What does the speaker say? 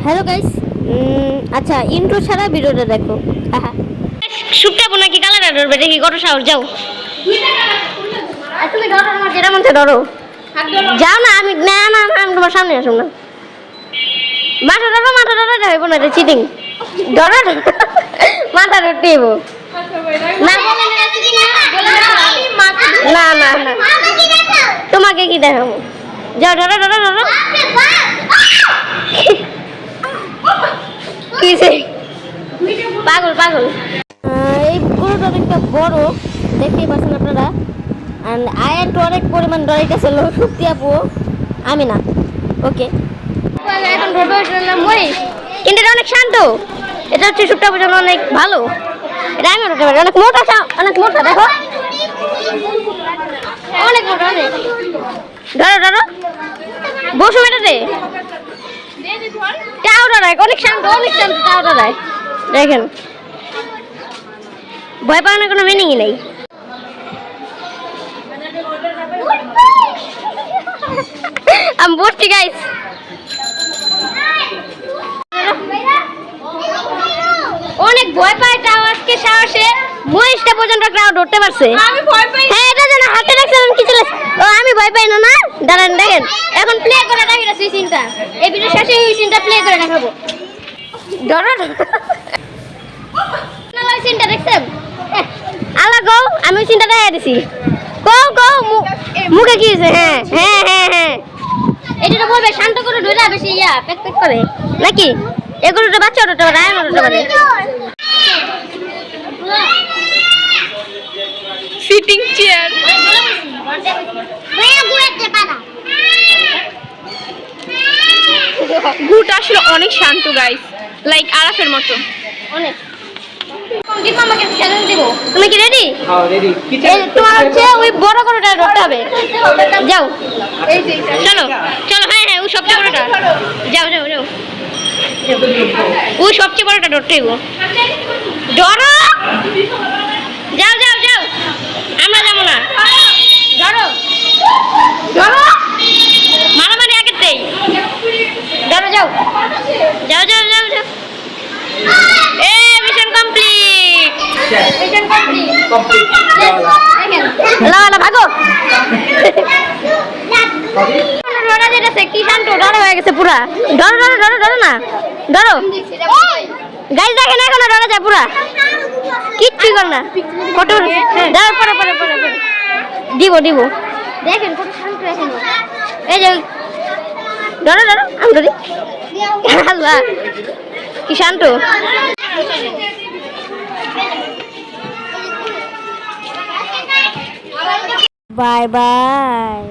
Hello guys, আচ্ছা intro ছাড়া ভিডিওটা দেখো। শুটকাবো নাকি কালার ধরবে দেখি, কত সাহস, যাও তুমি ধরো, আমার যেটা মন চায় ধরো, যাও না। আমি না না না, আমি তোমার সামনে আসুন না। মাথা ধরো যাইব না, এটা চিটিং। ধরো মাথা ধরতে হইব না, না না না, তোমাকে কি দেখাবো, যাও ধরো ধরো ধরো। পাগল পাগল। এই গরুটা অনেকটা বড়, দেখতেই পাচ্ছেন আপনারা। অ্যান্ড আয়ারটা অনেক পরিমাণ ডরাইতেছিল সত্যি আপু, আমি না। ওকে, এখন মহিষ, কিন্তু এটা অনেক শান্ত। এটা হচ্ছে সুট্টা বোঝানো অনেক ভালো। এটা আমি উঠতে পারি, অনেক মোটা, অনেক মোটা, দেখো অনেক মোটা, অনেক। ধরো ধরো, বসো এটাতে। টাও ডরায়, অনেক শান্ত, অনেক শান্ত, টাও ডরায়। দেখেন, ভয় পাওয়ানোর কোনো মিনিংই নেই। আমি বসছি গাইস। অনেক ভয় পায় টাও, আজকে সাহসে মহিষটা পর্যন্ত ক্রাউড ধরতে পারছে। আমি ভয় পাই, হ্যাঁ এটা যেন হাতে রাখছিলাম কি চলে। ও আমি ভয় পাই না, না দাঁড়ান, দেখেন এখন প্লে করে দেখাই সেই সিনটা। এই ভিডিও শেষে এই সিনটা প্লে করে দেখাবো। ধরো না, সিনটা দেখছেন? আলা গো, আমি সিনটা দেখাই দিছি। গো গো, মুখে কি হয়েছে? হ্যাঁ হ্যাঁ হ্যাঁ হ্যাঁ, এটা বলবে শান্ত করে ধরে, বেশি ইয়া পেক পেক করে নাকি? এগুলোটা বাচ্চা ওটা রায় ওটা মানে সিটিং চেয়ার। ঘুটা আসলে অনেক শান্ত গাইস, লাইক আরাফের মতো অনেক। তুমি কি রেডি? তোমার হচ্ছে ওই বড় গরুটা ধরতে হবে। যাও, চলো চলো। হ্যাঁ হ্যাঁ, ওই সবচেয়ে বড়টা। যাও যাও যাও, ওই সবচেয়ে বড়টা ধরতে হইব। ধরো, যাও যাও যাও, আমরা যাবো না। ধরো ধরো, মারামারি আগেতেই। ধরো, যাও যাও যাও যাও যাও। এ মিশন কমপ্লিট, মিশন কমপ্লিট। লালা ভাগো। ধরা যেতেছে, কি শান্ত, ধরা হয়ে গেছে পুরা। ধরো ধরো ধরো ধরো না, ধরো গাইস, দেখেন এখনো ধরা যায় পুরা, কিচ্ছু কর না। কত ধরো, পরে পরে পরে পরে দিব দিব। দেখেন কত শান্ত এখন। এই যে ধরো ধরো, আমি ধরি। আল্লাহ কি শান্ত। Bye bye.